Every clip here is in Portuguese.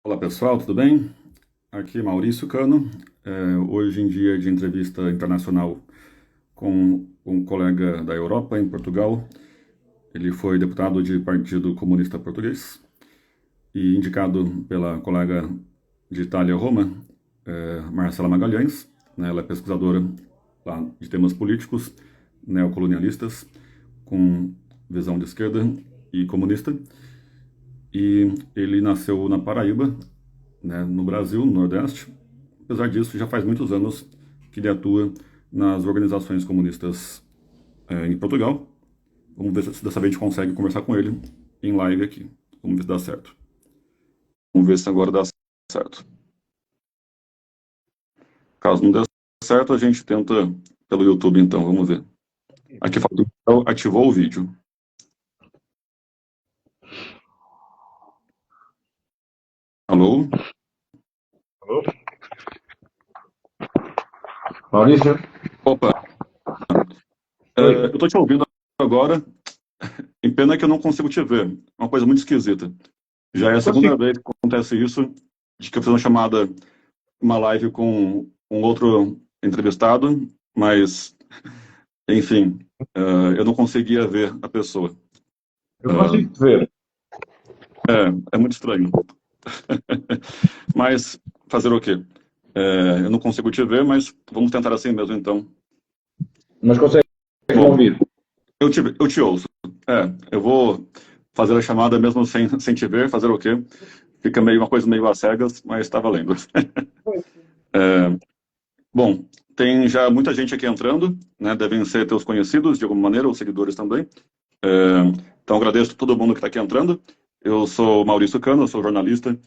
Olá pessoal, tudo bem? Aqui é Maurício Cano. Hoje em dia de entrevista internacional com um colega da Europa, em Portugal. Ele foi deputado de Partido Comunista Português e indicado pela colega de Itália, Roma, Marcela Magalhães, né? Ela é pesquisadora lá de temas políticos, neocolonialistas, com visão de esquerda e comunista. E ele nasceu na Paraíba, né, no Brasil, no Nordeste. Apesar disso, já faz muitos anos que ele atua nas organizações comunistas em Portugal. Vamos ver se dessa vez a gente consegue conversar com ele em live aqui. Vamos ver se dá certo. Vamos ver se agora dá certo. Caso não dê certo, a gente tenta pelo YouTube, então. Vamos ver. Aqui fala, ativou o vídeo. Alô? Alô? Maurício? Opa, Oi. eu estou te ouvindo agora. Em pena que eu não consigo te ver. É uma coisa muito esquisita. Já é a segunda Consigo. vez que acontece isso, de que eu fiz uma chamada, uma live com um outro entrevistado, mas, enfim, eu não conseguia ver a pessoa. Eu Uh, consigo te ver. é muito estranho. Mas fazer o quê? Eu não consigo te ver, mas vamos tentar assim mesmo, então. Mas consegues me Bom, ouvir? eu te ouço. Eu vou fazer a chamada mesmo sem te ver, fazer o quê? Fica meio uma coisa meio às cegas, mas está valendo. Bom, tem já muita gente aqui entrando, né? Devem ser teus conhecidos de alguma maneira, ou seguidores também. É, então agradeço a todo mundo que está aqui entrando. Eu sou Maurício Cano, eu sou jornalista.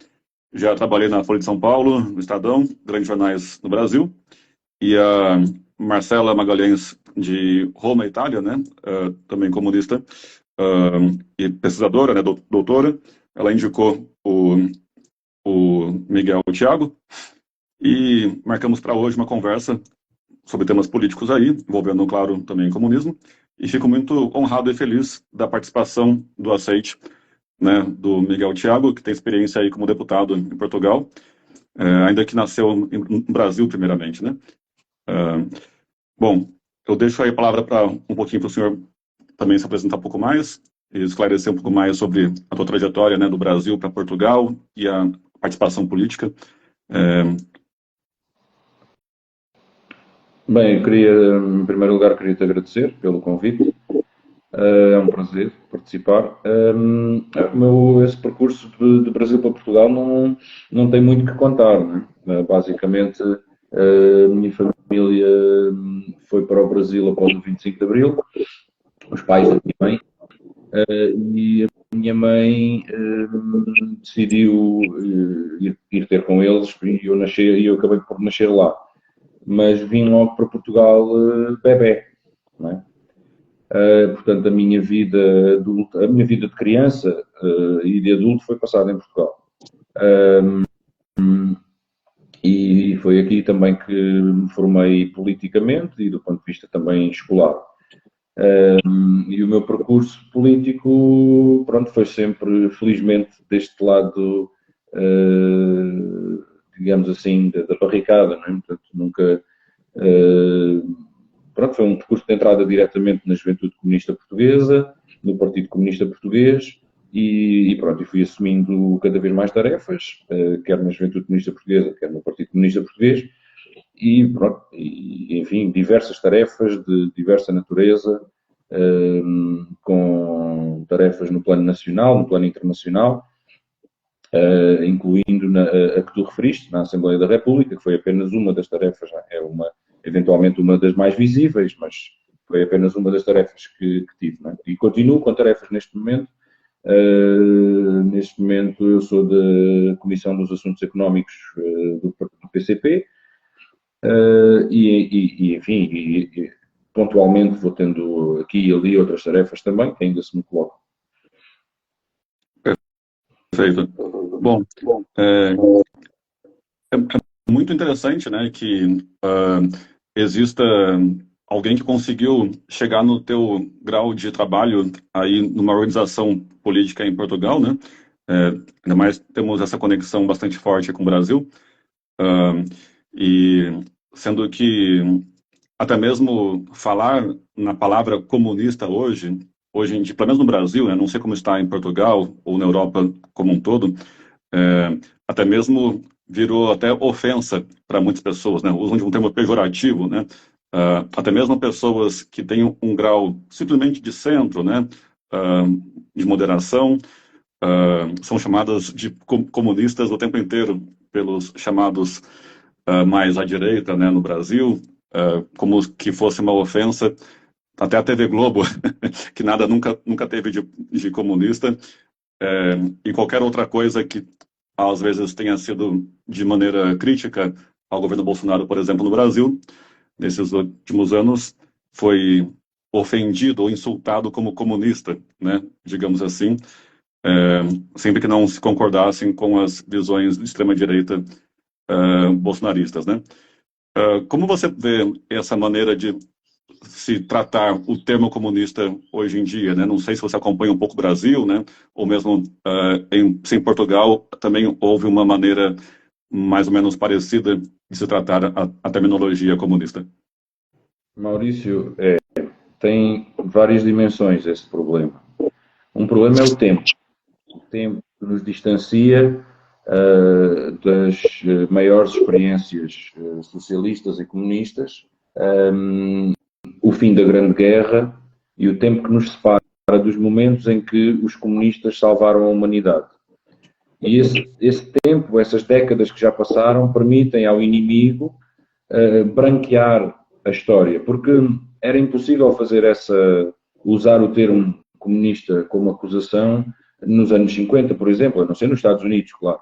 Já trabalhei na Folha de São Paulo, no Estadão, grandes jornais no Brasil. E a Marcela Magalhães, de Roma, Itália, né? Também comunista e pesquisadora, né? Doutora. Ela indicou o Miguel Thiago e marcamos para hoje uma conversa sobre temas políticos aí, envolvendo, claro, também comunismo, e fico muito honrado e feliz da participação do aceite, né, do Miguel Thiago, que tem experiência aí como deputado em Portugal, ainda que nasceu no Brasil primeiramente, né. Bom, eu deixo aí a palavra para um pouquinho para o senhor também se apresentar um pouco mais e esclarecer um pouco mais sobre a tua trajetória, né, do Brasil para Portugal e a participação política. É, Bem, eu queria, em primeiro lugar, queria-te agradecer pelo convite. É um prazer participar. Esse percurso de Brasil para Portugal não tem muito que contar, né? Basicamente, a minha família foi para o Brasil após o 25 de Abril, os pais da minha mãe, e a minha mãe decidiu ir ter com eles e eu acabei por nascer lá. Mas vim logo para Portugal bebé, não é? Portanto, a minha vida de criança e de adulto foi passada em Portugal. E foi aqui também que me formei politicamente e do ponto de vista também escolar. E o meu percurso político, pronto, foi sempre, felizmente, deste lado, digamos assim, da barricada, não é? Portanto, nunca, pronto, foi um percurso de entrada diretamente na Juventude Comunista Portuguesa, no Partido Comunista Português, e pronto, e fui assumindo cada vez mais tarefas, quer na Juventude Comunista Portuguesa, quer no Partido Comunista Português, e pronto, enfim, diversas tarefas de diversa natureza, com tarefas no plano nacional, no plano internacional, incluindo a que tu referiste, na Assembleia da República, que foi apenas uma das tarefas, eventualmente uma das mais visíveis, mas foi apenas uma das tarefas que tive. Não é? E continuo com tarefas neste momento. Neste momento eu sou da Comissão dos Assuntos Económicos do PCP, enfim, pontualmente vou tendo aqui e ali outras tarefas também, que ainda se me colocam. Perfeito. Bom, é, é muito interessante, né, que exista alguém que conseguiu chegar no teu grau de trabalho aí numa organização política em Portugal, né? ainda mais temos essa conexão bastante forte com o Brasil, e sendo que até mesmo falar na palavra comunista hoje em dia, pelo menos no Brasil, né, não sei como está em Portugal ou na Europa como um todo, até mesmo virou até ofensa para muitas pessoas, né? Usam de um termo pejorativo, né? Até mesmo pessoas que têm um grau simplesmente de centro, né? De moderação, são chamadas de comunistas o tempo inteiro pelos chamados mais à direita, né? No Brasil, como que fosse uma ofensa. Até a TV Globo, que nada nunca teve de comunista, e qualquer outra coisa que às vezes tenha sido de maneira crítica ao governo Bolsonaro, por exemplo, no Brasil, nesses últimos anos, foi ofendido ou insultado como comunista, né, digamos assim, sempre que não se concordassem com as visões de extrema-direita bolsonaristas, né. Como você vê essa maneira de se tratar o termo comunista hoje em dia, né? Não sei se você acompanha um pouco o Brasil, né? Ou mesmo em Portugal também houve uma maneira mais ou menos parecida de se tratar a terminologia comunista. Maurício, tem várias dimensões esse problema. Um problema é o tempo. O tempo que nos distancia das maiores experiências socialistas e comunistas, o fim da Grande Guerra e o tempo que nos separa dos momentos em que os comunistas salvaram a humanidade. E esse tempo, essas décadas que já passaram, permitem ao inimigo branquear a história, porque era impossível usar o termo comunista como acusação nos anos 50, por exemplo, a não ser nos Estados Unidos, claro,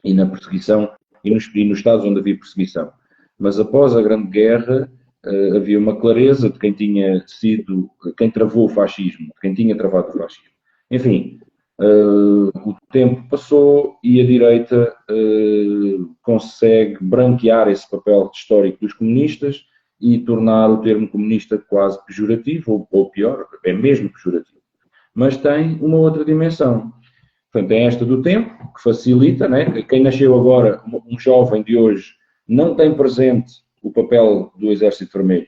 e na perseguição, e nos Estados onde havia perseguição. Mas após a Grande Guerra, havia uma clareza de quem travou o fascismo, de quem tinha travado o fascismo. Enfim, o tempo passou e a direita consegue branquear esse papel histórico dos comunistas e tornar o termo comunista quase pejorativo, ou pior, é mesmo pejorativo. Mas tem uma outra dimensão. Portanto, tem esta do tempo, que facilita, né? Quem nasceu agora, um jovem de hoje, não tem presente o papel do Exército Vermelho,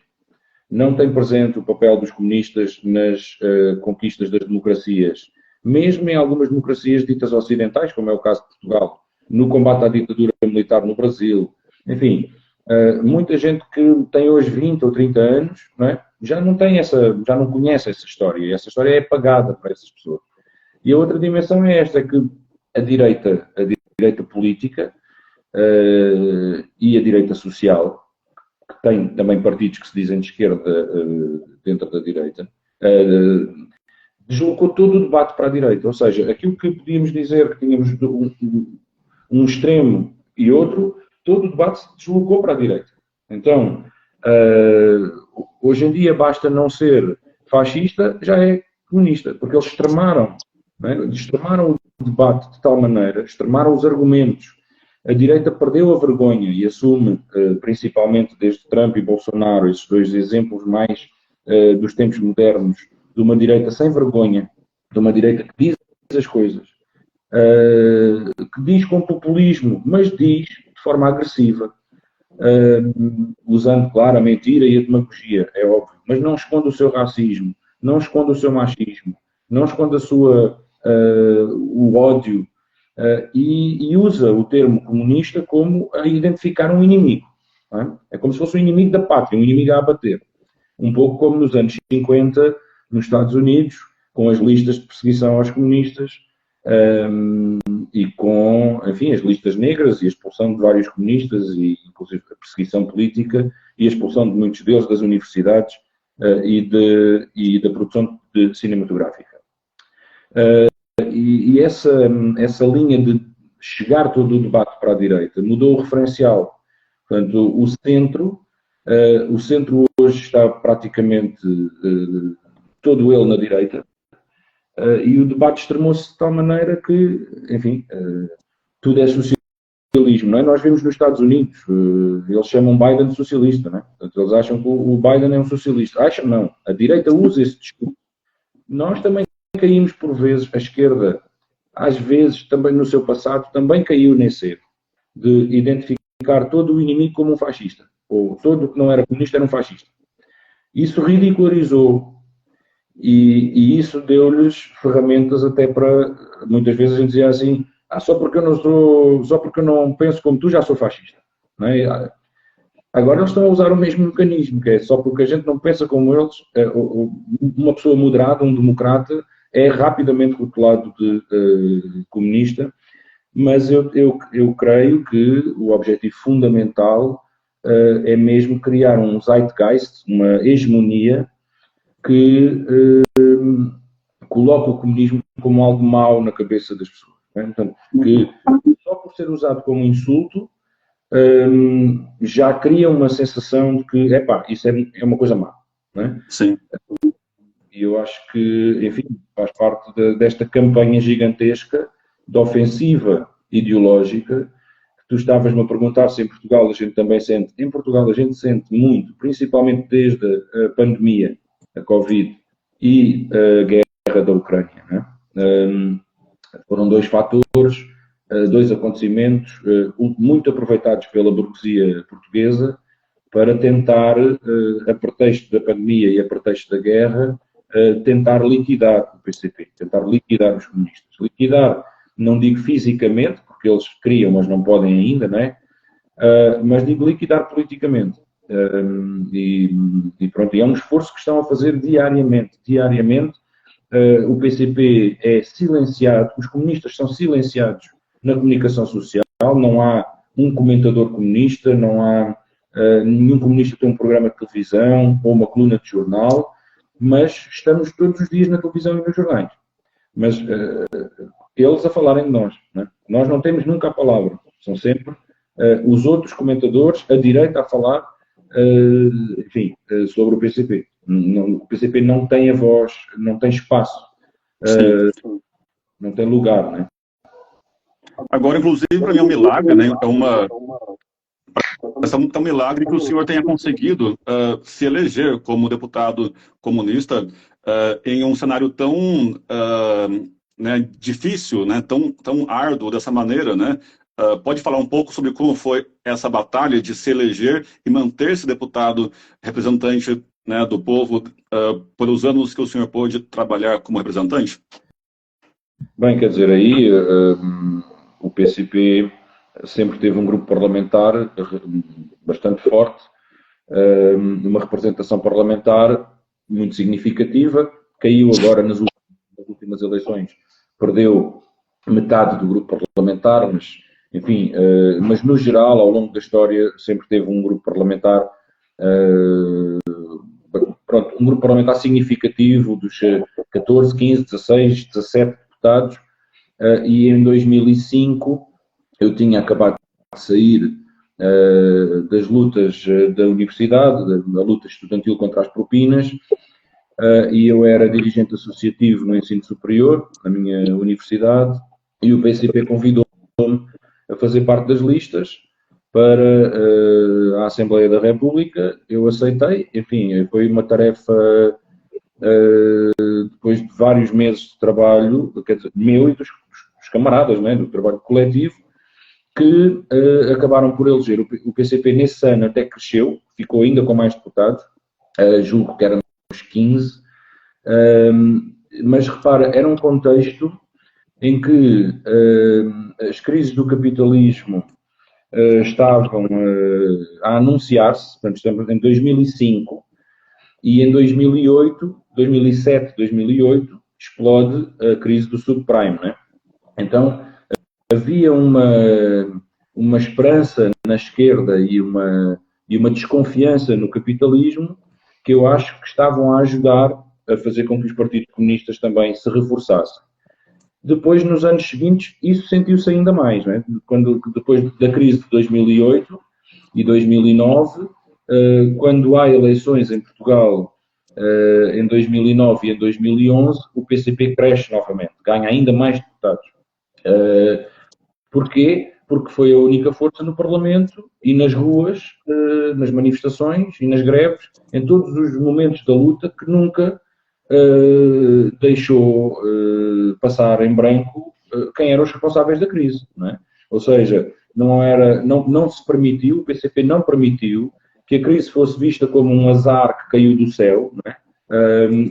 não tem presente o papel dos comunistas nas conquistas das democracias, mesmo em algumas democracias ditas ocidentais, como é o caso de Portugal, no combate à ditadura militar no Brasil. Enfim, muita gente que tem hoje 20 ou 30 anos, não é? já não conhece essa história, e essa história é apagada para essas pessoas. E a outra dimensão é esta, que a direita política e a direita social, que tem também partidos que se dizem de esquerda dentro da direita, deslocou todo o debate para a direita. Ou seja, aquilo que podíamos dizer que tínhamos um extremo e outro, todo o debate se deslocou para a direita. Então, hoje em dia basta não ser fascista, já é comunista, porque eles extremaram o debate de tal maneira, extremaram os argumentos. A direita perdeu a vergonha e assume, principalmente desde Trump e Bolsonaro, esses dois exemplos mais dos tempos modernos, de uma direita sem vergonha, de uma direita que diz as coisas, que diz com populismo, mas diz de forma agressiva, usando, claro, a mentira e a demagogia, é óbvio, mas não esconde o seu racismo, não esconde o seu machismo, não esconde o ódio, e usa o termo comunista como a identificar um inimigo. Não é? É como se fosse um inimigo da pátria, um inimigo a abater. Um pouco como nos anos 50, nos Estados Unidos, com as listas de perseguição aos comunistas, e com, enfim, as listas negras e a expulsão de vários comunistas, e inclusive a perseguição política e a expulsão de muitos deles das universidades e da produção cinematográfica. E essa linha de chegar todo o debate para a direita mudou o referencial. Portanto, o centro hoje está praticamente todo ele na direita, e o debate extremou-se de tal maneira que, enfim, tudo é socialismo, não é? Nós vemos nos Estados Unidos, eles chamam Biden de socialista, não é? Portanto, eles acham que o Biden é um socialista. Acham não, a direita usa esse discurso. Nós também caímos por vezes, a esquerda às vezes, também no seu passado, também caiu nesse erro de identificar todo o inimigo como um fascista, ou todo o que não era comunista era um fascista. Isso ridicularizou e isso deu-lhes ferramentas até para, muitas vezes a gente dizia assim, só porque eu não penso como tu já sou fascista. Não é? Agora eles estão a usar o mesmo mecanismo, que é só porque a gente não pensa como eles, uma pessoa moderada, um democrata, é rapidamente rotulado de comunista, mas eu creio que o objetivo fundamental é mesmo criar um zeitgeist, uma hegemonia que coloca o comunismo como algo mau na cabeça das pessoas. Né? Portanto, que só por ser usado como insulto já cria uma sensação de que, isso é uma coisa má. Né? Sim. E eu acho que, enfim, faz parte desta campanha gigantesca de ofensiva ideológica que tu estavas-me a perguntar se em Portugal a gente também sente. Em Portugal a gente sente muito, principalmente desde a pandemia, a Covid e a guerra da Ucrânia. Né? Foram dois fatores, dois acontecimentos muito aproveitados pela burguesia portuguesa para tentar, a pretexto da pandemia e a pretexto da guerra, tentar liquidar o PCP, tentar liquidar os comunistas. Liquidar, não digo fisicamente, porque eles queriam, mas não podem ainda, não é? Mas digo liquidar politicamente. E pronto, e é um esforço que estão a fazer diariamente. Diariamente, o PCP é silenciado, os comunistas são silenciados na comunicação social, não há um comentador comunista, não há nenhum comunista que tem um programa de televisão ou uma coluna de jornal, mas estamos todos os dias na televisão e nos jornais. Mas eles a falarem de nós. Né? Nós não temos nunca a palavra. São sempre os outros comentadores, a direita, a falar, enfim, sobre o PCP. O PCP não tem a voz, não tem espaço, não tem lugar. Né? Agora, inclusive, para mim é um milagre, né? É um milagre que o senhor tenha conseguido se eleger como deputado comunista em um cenário tão né, difícil, né, tão árduo dessa maneira, né? Pode falar um pouco sobre como foi essa batalha de se eleger e manter-se deputado representante, né, do povo por os anos que o senhor pôde trabalhar como representante? Bem, quer dizer, aí o PCP sempre teve um grupo parlamentar bastante forte, uma representação parlamentar muito significativa, caiu agora nas últimas eleições, perdeu metade do grupo parlamentar, mas, enfim, mas no geral, ao longo da história, sempre teve um grupo parlamentar, um grupo parlamentar significativo dos 14, 15, 16, 17 deputados, e em 2005 eu tinha acabado de sair das lutas da universidade, da luta estudantil contra as propinas, e eu era dirigente associativo no ensino superior, na minha universidade, e o PCP convidou-me a fazer parte das listas para a Assembleia da República. Eu aceitei, enfim, foi uma tarefa, depois de vários meses de trabalho, quer dizer, meu e dos camaradas, né, do trabalho coletivo, que acabaram por eleger. O PCP nesse ano até cresceu, ficou ainda com mais deputados, julgo que eram uns 15, mas repara, era um contexto em que as crises do capitalismo estavam a anunciar-se, portanto estamos em 2005, e em 2007, 2008, explode a crise do subprime, né? Então, havia uma esperança na esquerda e uma desconfiança no capitalismo que eu acho que estavam a ajudar a fazer com que os partidos comunistas também se reforçassem. Depois, nos anos seguintes, isso sentiu-se ainda mais. Não é? Depois da crise de 2008 e 2009, quando há eleições em Portugal em 2009 e em 2011, o PCP cresce novamente, ganha ainda mais deputados. Porquê? Porque foi a única força no Parlamento e nas ruas, nas manifestações e nas greves, em todos os momentos da luta, que nunca deixou passar em branco quem eram os responsáveis da crise, não é? Ou seja, não se permitiu, o PCP não permitiu que a crise fosse vista como um azar que caiu do céu, não é?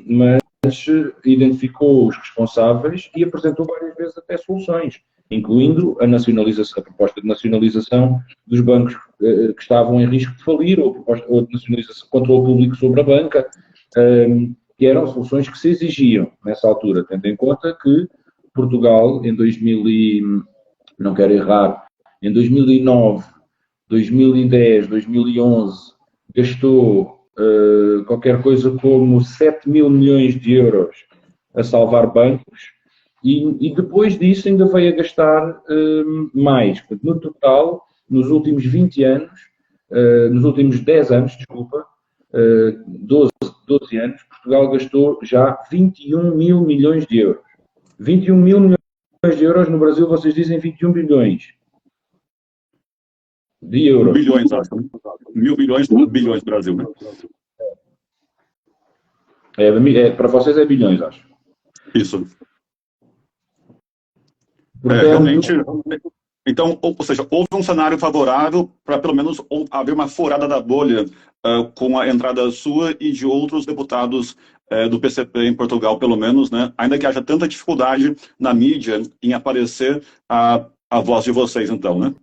Mas identificou os responsáveis e apresentou várias vezes até soluções, incluindo a proposta de nacionalização dos bancos que estavam em risco de falir, ou de nacionalização, controle público sobre a banca, que eram soluções que se exigiam nessa altura, tendo em conta que Portugal, em 2000 não quero errar, em 2009, 2010, 2011, gastou qualquer coisa como 7 mil milhões de euros a salvar bancos e depois disso ainda veio a gastar mais. Portanto, no total, nos últimos 20 anos, nos últimos 10 anos, desculpa, 12 anos, Portugal gastou já 21 mil milhões de euros. 21 mil milhões de euros no Brasil, vocês dizem 21 bilhões de euros. Bilhões, acho. 1.000 bilhões, bilhões do Brasil, né? Para vocês é bilhões, acho. Isso. Portanto, realmente, então, ou seja, houve um cenário favorável para pelo menos haver uma furada da bolha com a entrada sua e de outros deputados do PCP em Portugal, pelo menos, né? Ainda que haja tanta dificuldade na mídia em aparecer a voz de vocês, então, né?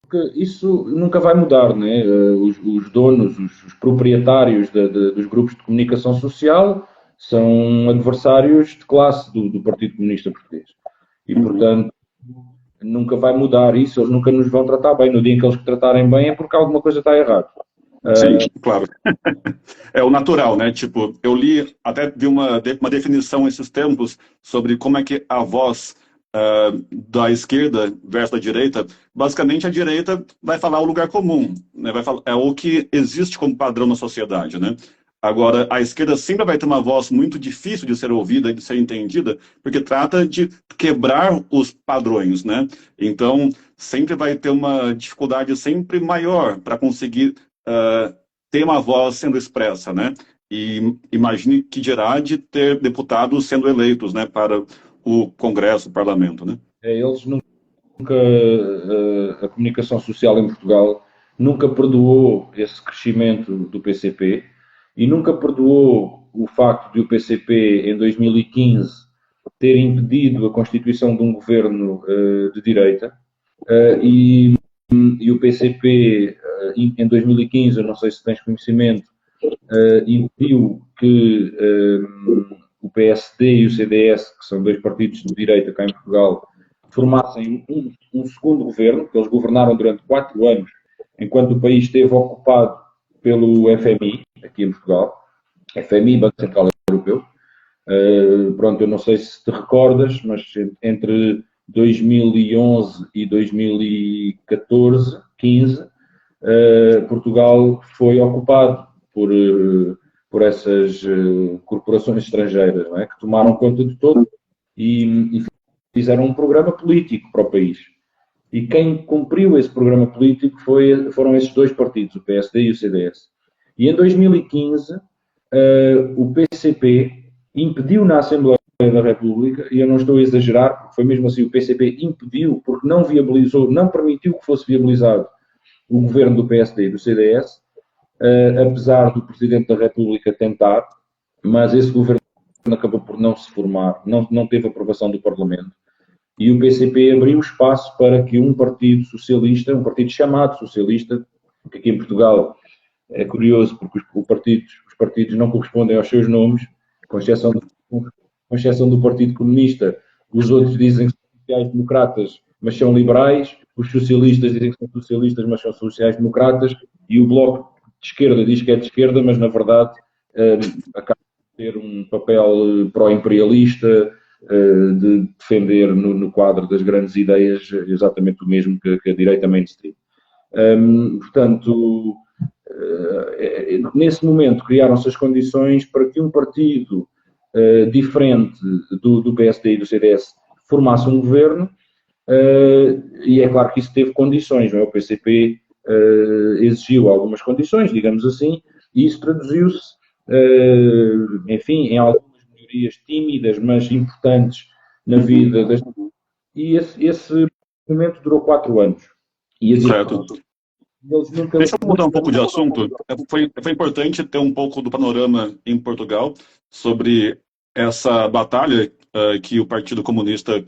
Porque isso nunca vai mudar, né? Os donos, os proprietários dos grupos de comunicação social são adversários de classe do Partido Comunista Português. E, portanto, nunca vai mudar isso, eles nunca nos vão tratar bem. No dia em que eles tratarem bem é porque alguma coisa está errada. Sim, claro. É o natural, né? Tipo, eu li, até vi uma definição esses tempos sobre como é que a voz da esquerda versus da direita, basicamente a direita vai falar o lugar comum, né? Vai falar, é o que existe como padrão na sociedade, né? Agora, a esquerda sempre vai ter uma voz muito difícil de ser ouvida e de ser entendida, porque trata de quebrar os padrões, né? Então, sempre vai ter uma dificuldade sempre maior para conseguir ter uma voz sendo expressa, né? E imagine que dirá de ter deputados sendo eleitos, né, para o Congresso, o Parlamento, né? Eles nunca, a comunicação social em Portugal nunca perdoou esse crescimento do PCP e nunca perdoou o facto de o PCP, em 2015, ter impedido a constituição de um governo de direita e o PCP, em 2015, eu não sei se tens conhecimento, impediu que o PSD e o CDS, que são dois partidos de direita cá em Portugal, formassem um segundo governo, que eles governaram durante 4 anos, enquanto o país esteve ocupado pelo FMI, aqui em Portugal, FMI, Banco Central Europeu. Pronto, eu não sei se te recordas, mas entre 2011 e 2014, 15, Portugal foi ocupado por essas corporações estrangeiras, não é? Que tomaram conta de todo e fizeram um programa político para o país. E quem cumpriu esse programa político foram esses dois partidos, o PSD e o CDS. E em 2015, o PCP impediu na Assembleia da República, e eu não estou a exagerar, porque foi mesmo assim, o PCP impediu, porque não viabilizou, não permitiu que fosse viabilizado o governo do PSD e do CDS, apesar do Presidente da República tentar, mas esse governo acabou por não se formar, não teve aprovação do Parlamento, e o PCP abriu espaço para que um partido socialista, um partido chamado socialista, que aqui em Portugal é curioso porque os partidos não correspondem aos seus nomes, com exceção do Partido Comunista, os outros dizem que são sociais-democratas, mas são liberais, os socialistas dizem que são socialistas, mas são sociais-democratas, e o Bloco de Esquerda diz que é de esquerda, mas na verdade acaba de ter um papel pró-imperialista, de defender no quadro das grandes ideias exatamente o mesmo que a direita mainstream. Portanto, nesse momento criaram-se as condições para que um partido diferente do PSD e do CDS formasse um governo, e é claro que isso teve condições, não é? O PCP exigiu algumas condições, digamos assim, e isso traduziu-se, enfim, em algumas melhorias tímidas, mas importantes na vida e esse movimento durou 4 anos. E Certo. eles nunca... Deixa eu mudar um pouco de assunto. Foi importante ter um pouco do panorama em Portugal sobre essa batalha que o Partido Comunista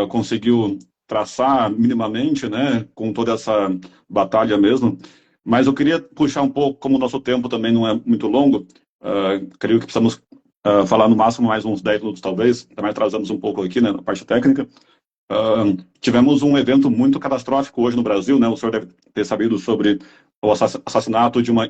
conseguiu traçar minimamente, né, com toda essa batalha mesmo. Mas eu queria puxar um pouco, como o nosso tempo também não é muito longo, creio que precisamos falar no máximo mais uns 10 minutos, talvez, também atrasamos um pouco aqui, né, na parte técnica. Tivemos um evento muito catastrófico hoje no Brasil, né? O senhor deve ter sabido sobre o assassinato de uma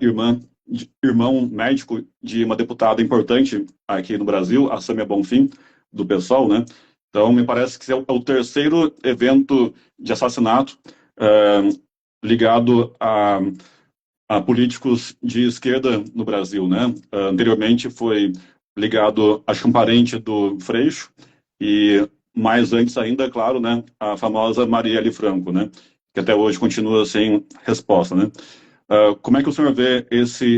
irmão médico de uma deputada importante aqui no Brasil, a Sâmia Bonfim, do PSOL, né? Então, me parece que é o terceiro evento de assassinato ligado a políticos de esquerda no Brasil, né? Anteriormente foi ligado, acho que um parente do Freixo, e mais antes ainda, claro, né, a famosa Marielle Franco, né, que até hoje continua sem resposta, né. Como é que o senhor vê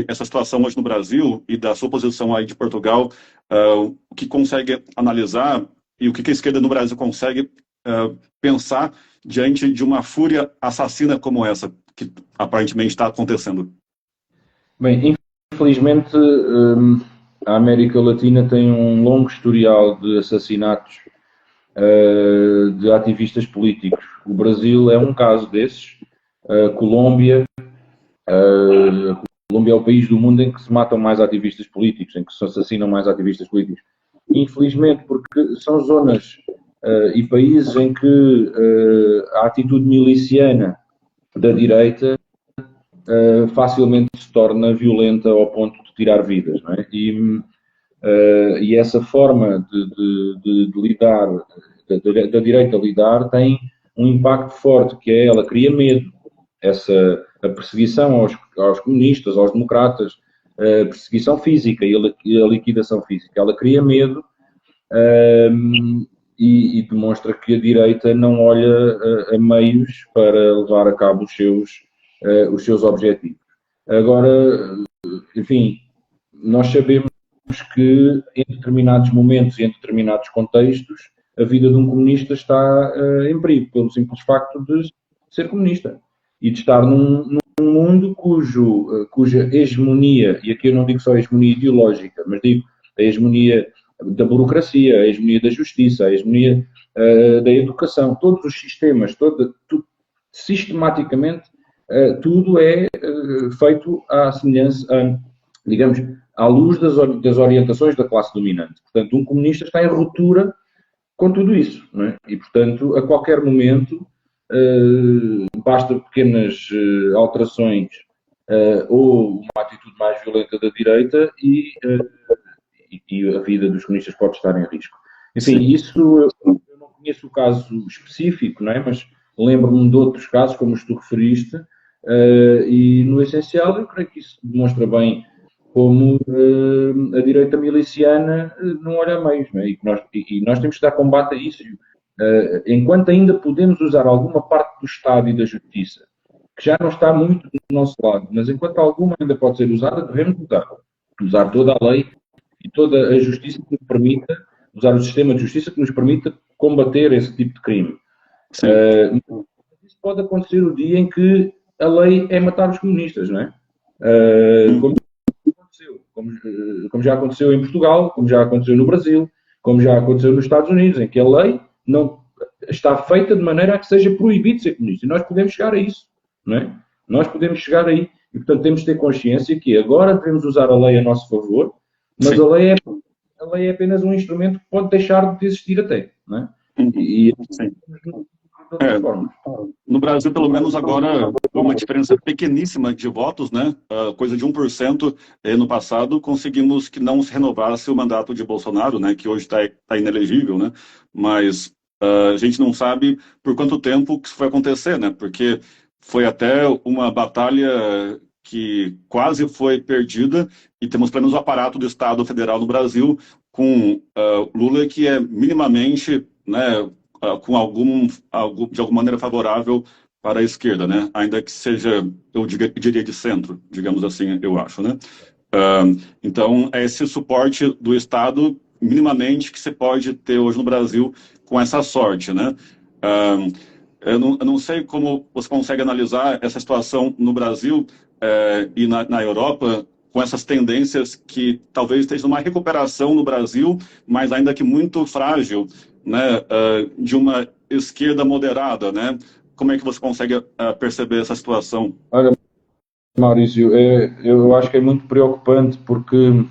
essa situação hoje no Brasil e da sua posição aí de Portugal, o que consegue analisar e o que a esquerda no Brasil consegue pensar diante de uma fúria assassina como essa, que aparentemente está acontecendo? Bem, infelizmente, a América Latina tem um longo historial de assassinatos de ativistas políticos. O Brasil é um caso desses. Colômbia é o país do mundo em que se matam mais ativistas políticos, em que se assassinam mais ativistas políticos. Infelizmente, porque são zonas e países em que a atitude miliciana da direita facilmente se torna violenta ao ponto de tirar vidas, não é? E essa forma de lidar, da direita lidar, tem um impacto forte, que é ela cria medo. A perseguição aos comunistas, aos democratas, a perseguição física e a liquidação física, ela cria medo e demonstra que a direita não olha a meios para levar a cabo os seus objetivos. Agora, enfim, nós sabemos que em determinados momentos e em determinados contextos a vida de um comunista está em perigo, pelo simples facto de ser comunista e de estar num mundo cuja hegemonia, e aqui eu não digo só a hegemonia ideológica, mas digo a hegemonia da burocracia, a hegemonia da justiça, a hegemonia da educação, todos os sistemas, sistematicamente, tudo é feito à semelhança, digamos, à luz das orientações da classe dominante. Portanto, um comunista está em ruptura com tudo isso, não é? E, portanto, a qualquer momento, basta pequenas alterações ou uma atitude mais violenta da direita e a vida dos comunistas pode estar em risco. Enfim, sim, isso eu não conheço o caso específico, não é? Mas lembro-me de outros casos, como os que tu referiste, e no essencial eu creio que isso demonstra bem como a direita miliciana não olha a meios, não é? E nós temos que dar combate a isso. Enquanto ainda podemos usar alguma parte do Estado e da Justiça, que já não está muito do nosso lado, mas enquanto alguma ainda pode ser usada, devemos usar toda a lei e toda a justiça que nos permita, usar o sistema de justiça que nos permita combater esse tipo de crime. Isso pode acontecer o dia em que a lei é matar os comunistas, não é? Como já aconteceu em Portugal, como já aconteceu no Brasil, como já aconteceu nos Estados Unidos, em que a lei não está feita de maneira a que seja proibido ser comunista. E nós podemos chegar a isso, não é? Nós podemos chegar aí. E, portanto, temos de ter consciência que agora devemos usar a lei a nosso favor, mas a lei é apenas um instrumento que pode deixar de existir até, não é? No Brasil, pelo menos agora, uma diferença pequeníssima de votos, né? Coisa de 1%. No passado, conseguimos que não se renovasse o mandato de Bolsonaro, né? Que hoje está inelegível, né? Mas a gente não sabe por quanto tempo que isso vai acontecer, né? Porque foi até uma batalha que quase foi perdida e temos pelo menos o aparato do Estado Federal no Brasil com Lula, que é minimamente, né, com de alguma maneira favorável para a esquerda, né? Ainda que seja, eu diria de centro, digamos assim, eu acho, né? Então, é esse suporte do Estado, minimamente, que você pode ter hoje no Brasil com essa sorte, né? Eu não sei como você consegue analisar essa situação no Brasil e na Europa, com essas tendências que talvez esteja uma recuperação no Brasil, mas ainda que muito frágil, né, de uma esquerda moderada, né? Como é que você consegue perceber essa situação? Olha, Maurício, eu acho que é muito preocupante porque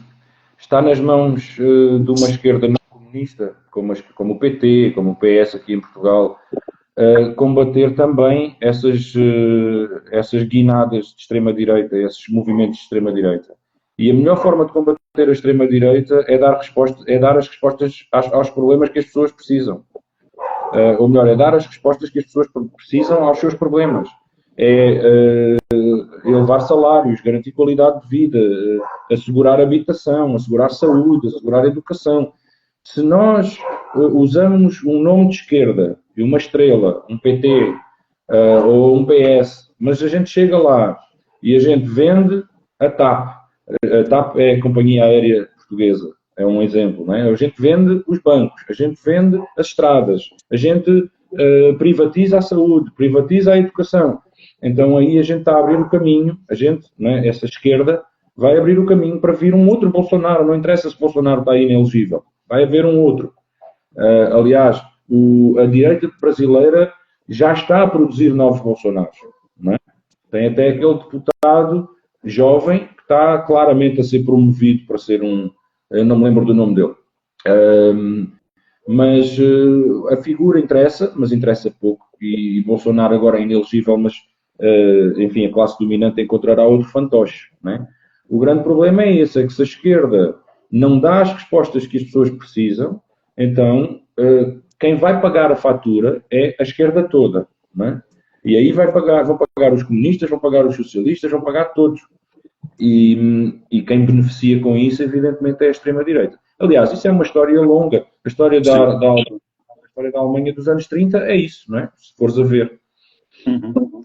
está nas mãos de uma esquerda não comunista, como o PT, como o PS aqui em Portugal, combater também essas guinadas de extrema-direita, esses movimentos de extrema-direita. E a melhor forma de combater a extrema-direita é dar as respostas aos problemas que as pessoas precisam. Ou melhor, é dar as respostas que as pessoas precisam aos seus problemas. É elevar salários, garantir qualidade de vida, assegurar habitação, assegurar saúde, assegurar educação. Se nós usamos um nome de esquerda e uma estrela, um PT ou um PS, mas a gente chega lá e a gente vende a TAP. A TAP é a companhia aérea portuguesa, é um exemplo, não é? A gente vende os bancos, a gente vende as estradas, a gente privatiza a saúde, privatiza a educação. Então aí a gente está a abrir o caminho, a gente, né, essa esquerda, vai abrir o caminho para vir um outro Bolsonaro. Não interessa se Bolsonaro está inelegível, vai haver um outro. Aliás, a direita brasileira já está a produzir novos Bolsonaros. Não é? Tem até aquele deputado jovem que está claramente a ser promovido para ser eu não me lembro do nome dele. Mas a figura interessa, mas interessa pouco. E Bolsonaro agora é inelegível, mas enfim, a classe dominante encontrará outro fantoche. Não é? O grande problema é esse, é que se a esquerda não dá as respostas que as pessoas precisam, então quem vai pagar a fatura é a esquerda toda. Não é? E aí vão pagar os comunistas, vão pagar os socialistas, vão pagar todos. E quem beneficia com isso, evidentemente, é a extrema-direita. Aliás, isso é uma história longa. A história da Alemanha dos anos 30 é isso, não é? Se fores a ver. Uhum.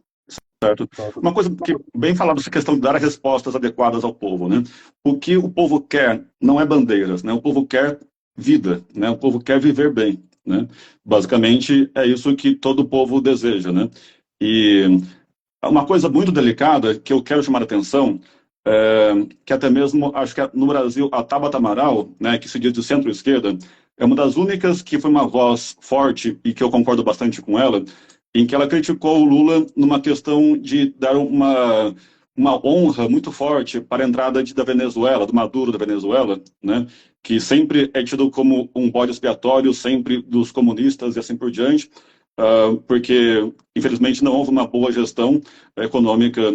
Certo. Uma coisa que bem falado essa questão de dar respostas adequadas ao povo, né? O que o povo quer não é bandeiras, né? O povo quer vida, né? O povo quer viver bem, né? Basicamente é isso que todo povo deseja, né? E uma coisa muito delicada que eu quero chamar a atenção que até mesmo acho que no Brasil a Tabata Amaral, né, que se diz de centro-esquerda, é uma das únicas que foi uma voz forte e que eu concordo bastante com ela, em que ela criticou o Lula numa questão de dar uma honra muito forte para a entrada da Venezuela, do Maduro da Venezuela, né, que sempre é tido como um bode expiatório, sempre dos comunistas e assim por diante, porque, infelizmente, não houve uma boa gestão econômica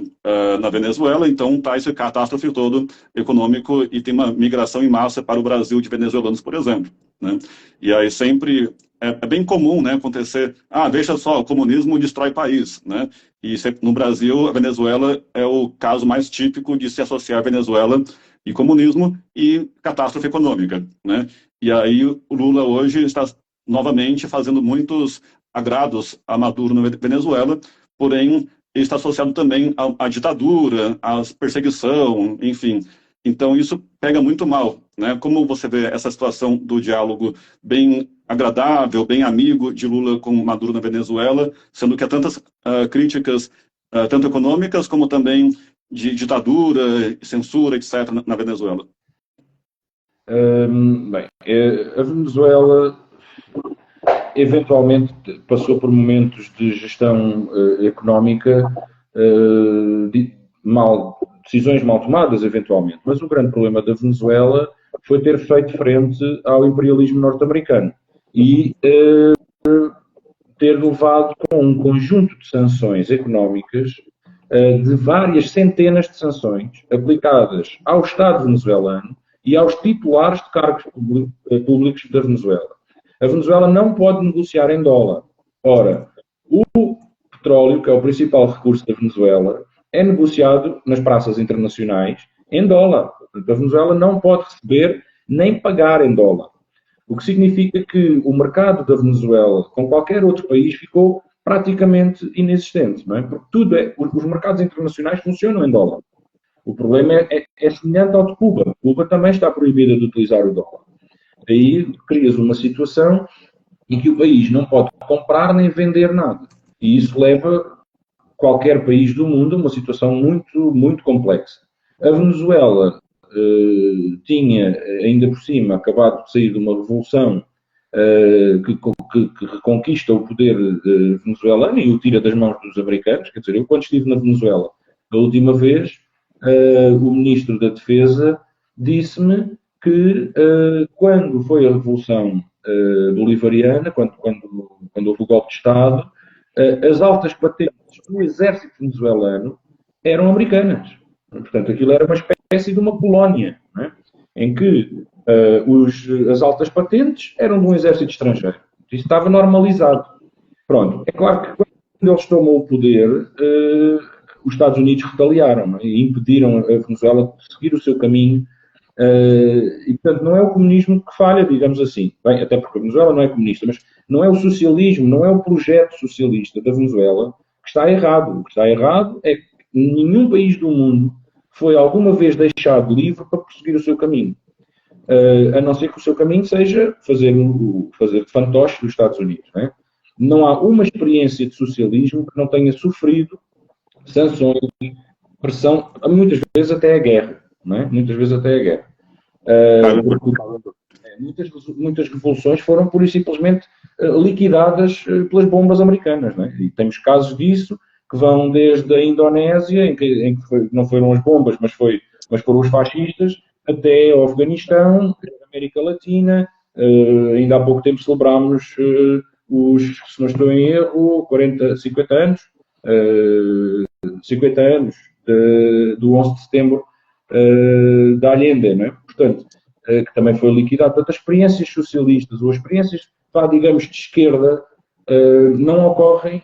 na Venezuela, então está esse catástrofe todo econômico e tem uma migração em massa para o Brasil de venezuelanos, por exemplo. Né? E aí sempre é bem comum, né, acontecer, veja só, o comunismo destrói país, né? E no Brasil, a Venezuela é o caso mais típico de se associar a Venezuela e comunismo e catástrofe econômica, né? E aí o Lula hoje está novamente fazendo muitos agrados a Maduro na Venezuela, porém está associado também à ditadura, à perseguição, enfim. Então isso pega muito mal, né? Como você vê essa situação do diálogo bem agradável, bem amigo de Lula com Maduro na Venezuela, sendo que há tantas críticas, tanto econômicas como também de ditadura, censura, etc., na Venezuela? Bem, a Venezuela eventualmente passou por momentos de gestão económica decisões mal tomadas, eventualmente. Mas o grande problema da Venezuela foi ter feito frente ao imperialismo norte-americano e ter levado com um conjunto de sanções económicas, de várias centenas de sanções aplicadas ao Estado venezuelano e aos titulares de cargos públicos da Venezuela. A Venezuela não pode negociar em dólar. Ora, o petróleo, que é o principal recurso da Venezuela, é negociado nas praças internacionais em dólar. Portanto, a Venezuela não pode receber nem pagar em dólar. O que significa que o mercado da Venezuela com qualquer outro país ficou praticamente inexistente, não é? Porque os mercados internacionais funcionam em dólar. O problema é semelhante ao de Cuba. Cuba também está proibida de utilizar o dólar. Aí crias uma situação em que o país não pode comprar nem vender nada. E isso leva qualquer país do mundo a uma situação muito, muito complexa. A Venezuela tinha, ainda por cima, acabado de sair de uma revolução que reconquista o poder venezuelano e o tira das mãos dos americanos. Quer dizer, eu quando estive na Venezuela da última vez, o ministro da Defesa disse-me que quando foi a Revolução Bolivariana, quando houve o golpe de Estado, as altas patentes do exército venezuelano eram americanas. Portanto, aquilo era uma espécie de uma colónia, não é? Em que as altas patentes eram de um exército estrangeiro. Isso estava normalizado. Pronto. É claro que quando eles tomam o poder, os Estados Unidos retaliaram, é? E impediram a Venezuela de seguir o seu caminho. E, portanto, não é o comunismo que falha, digamos assim. Bem, até porque a Venezuela não é comunista, mas não é o socialismo, não é o projeto socialista da Venezuela que está errado. O que está errado é que nenhum país do mundo foi alguma vez deixado livre para prosseguir o seu caminho. A não ser que o seu caminho seja fazer de fantoche dos Estados Unidos. Não é? Não há uma experiência de socialismo que não tenha sofrido sanções, pressão, muitas vezes até a guerra. Não é? Muitas vezes até a guerra. Muitas revoluções foram pura e simplesmente liquidadas pelas bombas americanas. Não é? E temos casos disso que vão desde a Indonésia, em que não foram as bombas, mas foram os fascistas, até ao Afeganistão, América Latina. Ainda há pouco tempo celebrámos se não estou em erro, 50 anos, 50 anos do 11 de setembro da Allende, não é? Portanto, que também foi liquidado. Portanto, as experiências socialistas ou as experiências, digamos, de esquerda, não ocorrem,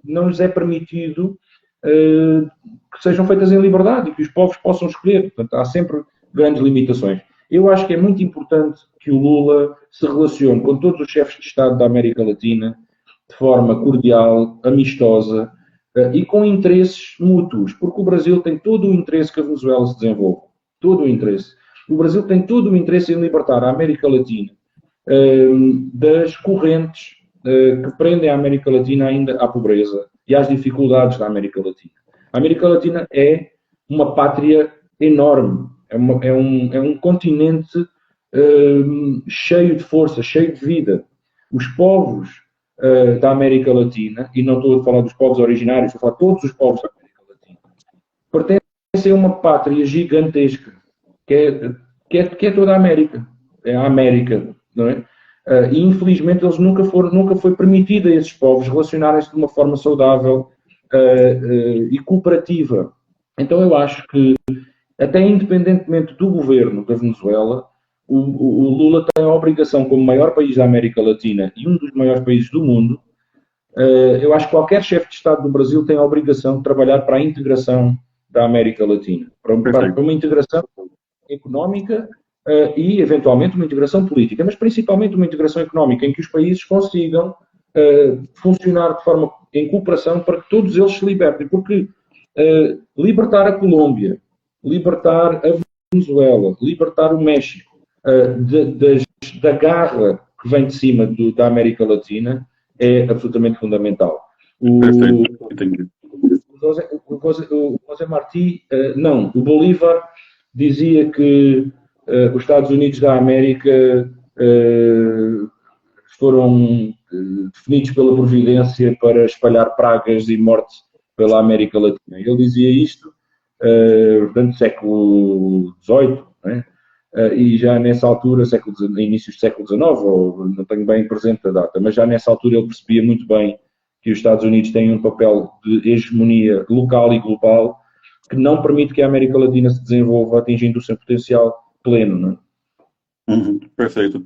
não lhes é permitido que sejam feitas em liberdade e que os povos possam escolher. Portanto, há sempre grandes limitações. Eu acho que é muito importante que o Lula se relacione com todos os chefes de Estado da América Latina de forma cordial, amistosa e com interesses mútuos, porque o Brasil tem todo o interesse que a Venezuela se desenvolva. Todo o interesse. O Brasil tem todo o interesse em libertar a América Latina das correntes que prendem a América Latina ainda à pobreza e às dificuldades da América Latina. A América Latina é uma pátria enorme, é um continente cheio de força, cheio de vida. Os povos da América Latina, e não estou a falar dos povos originários, estou a falar de todos os povos da América Latina, pertencem a uma pátria gigantesca, que é toda a América. É a América, não é? E infelizmente eles nunca foi permitido a esses povos relacionarem-se de uma forma saudável e cooperativa. Então eu acho que, até independentemente do governo da Venezuela, o Lula tem a obrigação, como maior país da América Latina e um dos maiores países do mundo, eu acho que qualquer chefe de Estado do Brasil tem a obrigação de trabalhar para a integração da América Latina, para uma integração económica e, eventualmente, uma integração política, mas principalmente uma integração económica, em que os países consigam funcionar de forma em cooperação para que todos eles se libertem, porque libertar a Colômbia, libertar a Venezuela, libertar o México da garra que vem de cima da América Latina é absolutamente fundamental. Perfeito, entendi. O José Martí, não, o Bolívar dizia que os Estados Unidos da América foram definidos pela providência para espalhar pragas e mortes pela América Latina. Ele dizia isto, portanto, século XVIII, né? E já nessa altura, inícios do século XIX, ou não tenho bem presente a data, mas já nessa altura ele percebia muito bem que os Estados Unidos têm um papel de hegemonia local e global que não permite que a América Latina se desenvolva atingindo o seu potencial pleno. Não é? Perfeito.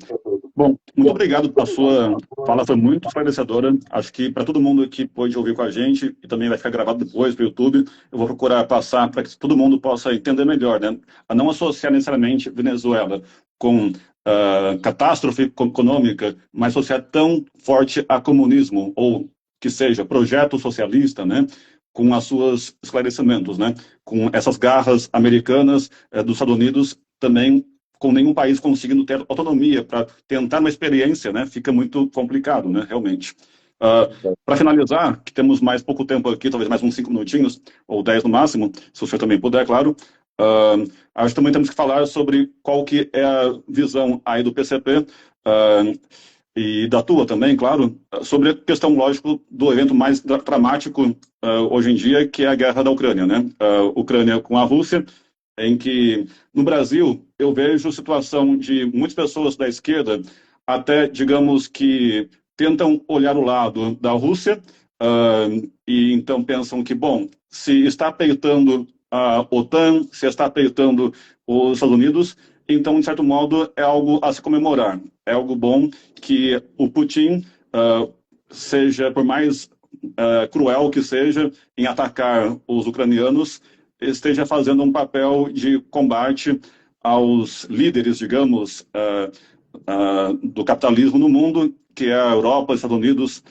Bom, muito obrigado. A sua fala foi muito esclarecedora. Acho que para todo mundo que pôde ouvir com a gente, e também vai ficar gravado depois para o YouTube, eu vou procurar passar para que todo mundo possa entender melhor, né? A não associar necessariamente Venezuela com catástrofe econômica, mas associar tão forte a comunismo, ou que seja projeto socialista, né? Com as suas esclarecimentos, né? Com essas garras americanas dos Estados Unidos também com nenhum país conseguindo ter autonomia para tentar uma experiência, né, fica muito complicado, né, realmente. Para finalizar, que temos mais pouco tempo aqui, talvez mais uns 5 minutinhos, ou 10 no máximo, se o senhor também puder, claro, acho que também temos que falar sobre qual que é a visão aí do PCP, e da tua também, claro, sobre a questão, lógico, do evento mais dramático hoje em dia, que é a guerra da Ucrânia, né? Ucrânia com a Rússia, em que, no Brasil, eu vejo situação de muitas pessoas da esquerda, até, digamos que, tentam olhar o lado da Rússia, e então pensam que, bom, se está peitando a OTAN, se está peitando os Estados Unidos, então, de certo modo, é algo a se comemorar. É algo bom que o Putin seja, por mais cruel que seja, em atacar os ucranianos, esteja fazendo um papel de combate aos líderes, digamos, do capitalismo no mundo, que é a Europa, os Estados Unidos.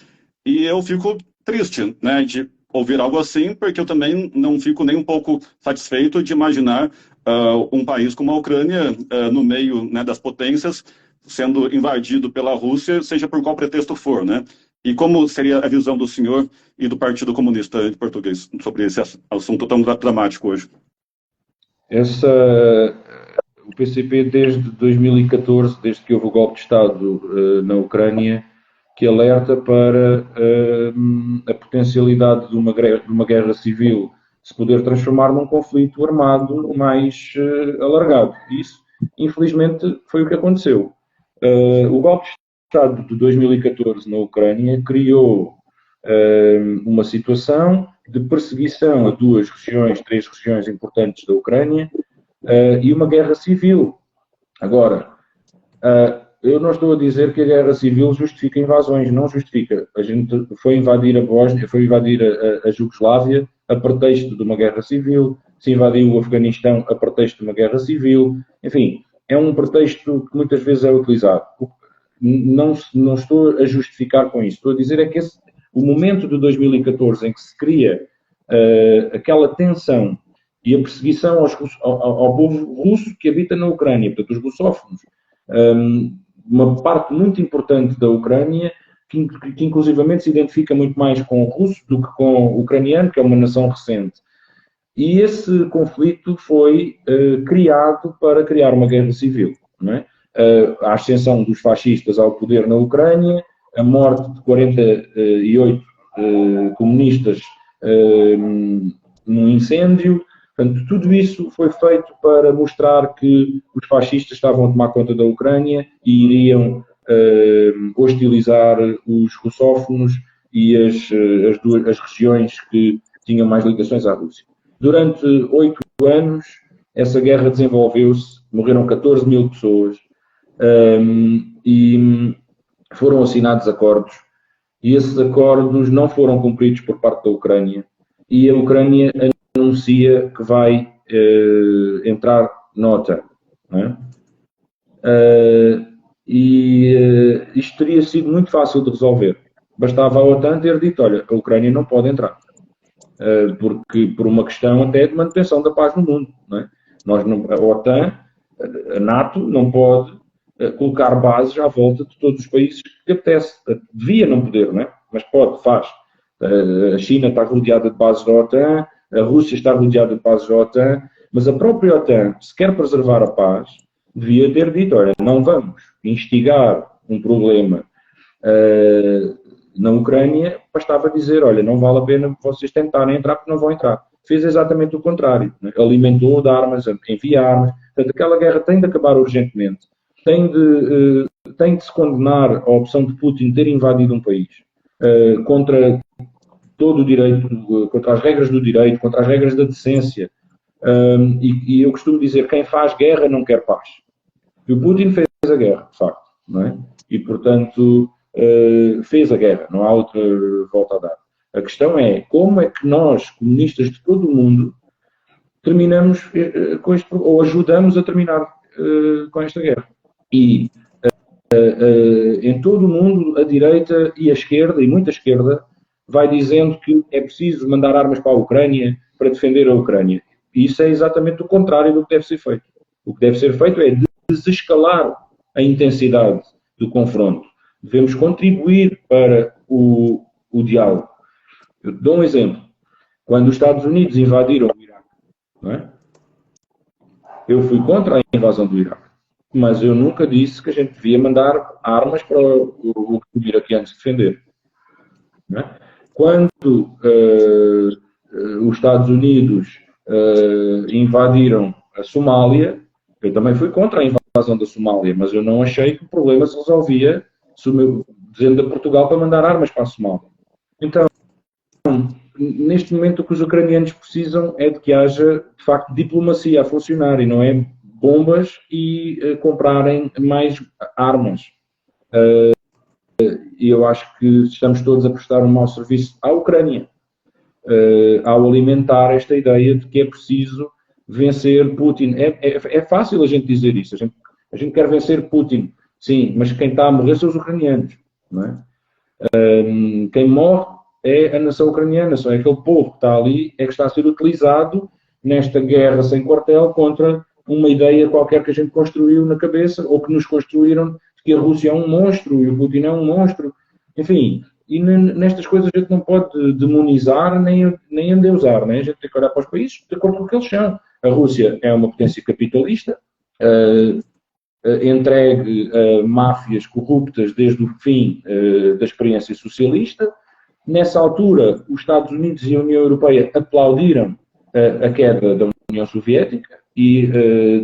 E eu fico triste, né, de ouvir algo assim, porque eu também não fico nem um pouco satisfeito de imaginar um país como a Ucrânia, no meio, né, das potências, sendo invadido pela Rússia, seja por qual pretexto for, né? E como seria a visão do senhor e do Partido Comunista de Português sobre esse assunto tão dramático hoje? O PCP, desde 2014, desde que houve o golpe de Estado na Ucrânia, que alerta para a potencialidade de uma guerra civil se poder transformar num conflito armado mais alargado. Isso, infelizmente, foi o que aconteceu. O golpe de Estado de 2014 na Ucrânia criou uma situação de perseguição a três regiões importantes da Ucrânia e uma guerra civil. Agora, eu não estou a dizer que a guerra civil justifica invasões, não justifica. A gente foi invadir a Bósnia, foi invadir a Jugoslávia a pretexto de uma guerra civil, se invadiu o Afeganistão a pretexto de uma guerra civil, enfim, é um pretexto que muitas vezes é utilizado. Não estou a justificar com isso, estou a dizer é que o momento de 2014 em que se cria aquela tensão e a perseguição ao povo russo que habita na Ucrânia, portanto, os russófonos, uma parte muito importante da Ucrânia que inclusivamente se identifica muito mais com o russo do que com o ucraniano, que é uma nação recente. E esse conflito foi criado para criar uma guerra civil, não é? A ascensão dos fascistas ao poder na Ucrânia, a morte de 48 comunistas num incêndio. Portanto, tudo isso foi feito para mostrar que os fascistas estavam a tomar conta da Ucrânia e iriam hostilizar os russófonos e as regiões que tinham mais ligações à Rússia. Durante 8 anos, essa guerra desenvolveu-se, morreram 14 mil pessoas e foram assinados acordos, e esses acordos não foram cumpridos por parte da Ucrânia, e a Ucrânia anuncia que vai entrar na OTAN. Não é? Isto teria sido muito fácil de resolver. Bastava a OTAN ter dito, olha, a Ucrânia não pode entrar. Porque por uma questão até de manutenção da paz no mundo. Não é? A OTAN, a NATO, não pode colocar bases à volta de todos os países que apetece. Devia não poder, não é? Mas pode, faz. A China está rodeada de bases da OTAN, a Rússia está rodeada de bases da OTAN, mas a própria OTAN, se quer preservar a paz, devia ter dito, olha, não vamos instigar um problema na Ucrânia, bastava dizer, olha, não vale a pena vocês tentarem entrar porque não vão entrar. Fez exatamente o contrário. Né? Alimentou de armas, envia armas. Portanto, aquela guerra tem de acabar urgentemente. Tem de se condenar a opção de Putin ter invadido um país contra todo o direito, contra as regras do direito, contra as regras da decência. E eu costumo dizer, quem faz guerra não quer paz. E o Putin fez a guerra, de facto. Não é? E, portanto, fez a guerra. Não há outra volta a dar. A questão é, como é que nós, comunistas de todo o mundo, terminamos com este, ou ajudamos a terminar com esta guerra? E em todo o mundo, a direita e a esquerda, e muita esquerda, vai dizendo que é preciso mandar armas para a Ucrânia para defender a Ucrânia. E isso é exatamente o contrário do que deve ser feito. O que deve ser feito é desescalar a intensidade do confronto. Devemos contribuir para o diálogo. Eu dou um exemplo. Quando os Estados Unidos invadiram o Iraque, não é? Eu fui contra a invasão do Iraque, mas eu nunca disse que a gente devia mandar armas para o iraquiano se defender. Não é? Quando os Estados Unidos invadiram a Somália, eu também fui contra a invasão da Somália, mas eu não achei que o problema se resolvia dizendo a Portugal para mandar armas para a Somália. Então, neste momento o que os ucranianos precisam é de que haja, de facto, diplomacia a funcionar e não é bombas e comprarem mais armas. E eu acho que estamos todos a prestar um mau serviço à Ucrânia ao alimentar esta ideia de que é preciso vencer Putin. É fácil a gente dizer isso. A gente quer vencer Putin, sim, mas quem está a morrer são os ucranianos. Não é? Quem morre é a nação ucraniana, só é aquele povo que está ali, é que está a ser utilizado nesta guerra sem quartel contra uma ideia qualquer que a gente construiu na cabeça, ou que nos construíram, de que a Rússia é um monstro e o Putin é um monstro. Enfim, e nestas coisas a gente não pode demonizar nem endeusar, né? A gente tem que olhar para os países de acordo com o que eles são. A Rússia é uma potência capitalista, entregue a máfias corruptas desde o fim da experiência socialista. Nessa altura, os Estados Unidos e a União Europeia aplaudiram a queda da União Soviética e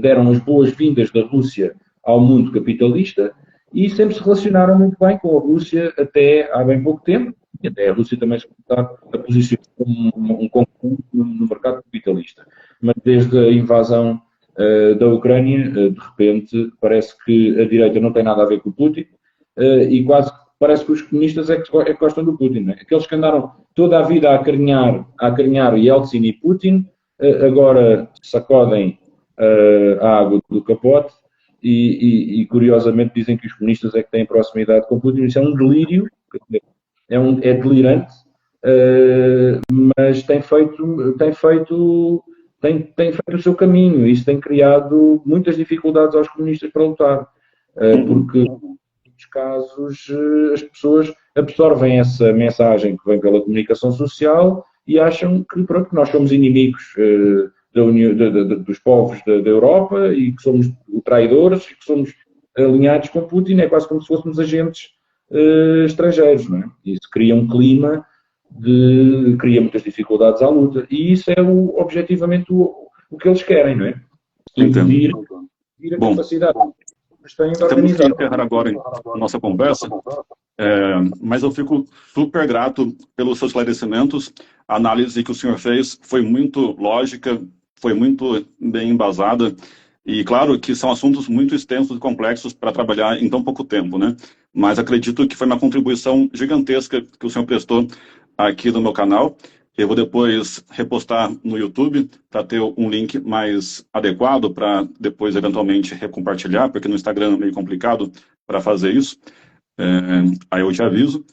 deram as boas-vindas da Rússia ao mundo capitalista e sempre se relacionaram muito bem com a Rússia até há bem pouco tempo, e até a Rússia também se está a posicionar como um concorrente no mercado capitalista. Mas desde a invasão da Ucrânia, de repente, parece que a direita não tem nada a ver com o Putin e quase parece que os comunistas é que gostam do Putin. Não é? Aqueles que andaram toda a vida a acarinhar Yeltsin e Putin, agora sacodem a água do capote e curiosamente dizem que os comunistas é que têm proximidade com Putin. Isso é um delírio, é delirante, mas tem feito o seu caminho. Isso tem criado muitas dificuldades aos comunistas para lutar, porque em muitos casos as pessoas absorvem essa mensagem que vem pela comunicação social e acham que pronto, nós somos inimigos dos povos da Europa e que somos traidores e que somos alinhados com Putin. É quase como se fôssemos agentes estrangeiros, não é? Isso cria um clima cria muitas dificuldades à luta e isso é objetivamente o que eles querem, não é? Impedir a capacidade que eles têm de organizar. Temos que encerrar agora a nossa conversa, mas eu fico super grato pelos seus esclarecimentos. A análise que o senhor fez foi muito lógica, foi muito bem embasada e claro que são assuntos muito extensos e complexos para trabalhar em tão pouco tempo, né? Mas acredito que foi uma contribuição gigantesca que o senhor prestou aqui no meu canal. Eu vou depois repostar no YouTube para ter um link mais adequado para depois eventualmente recompartilhar, porque no Instagram é meio complicado para fazer isso. Aí eu te aviso.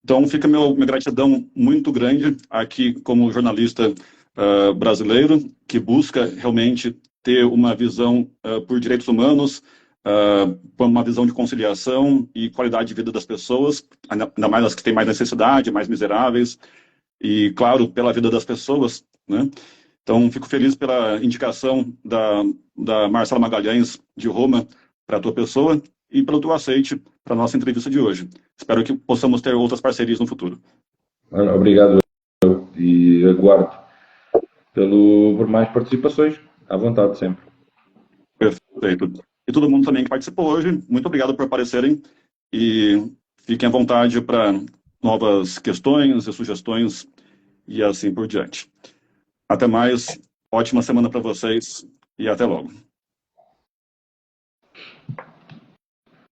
Então fica minha gratidão muito grande aqui como jornalista brasileiro que busca realmente ter uma visão por direitos humanos, por uma visão de conciliação e qualidade de vida das pessoas, ainda mais as que têm mais necessidade, mais miseráveis, e, claro, pela vida das pessoas, né? Então, fico feliz pela indicação da Marcela Magalhães, de Roma, para a tua pessoa e pelo teu aceite para a nossa entrevista de hoje. Espero que possamos ter outras parcerias no futuro. Obrigado e aguardo por mais participações. À vontade sempre. Perfeito. E todo mundo também que participou hoje, muito obrigado por aparecerem e fiquem à vontade para novas questões e sugestões e assim por diante. Até mais, ótima semana para vocês e até logo.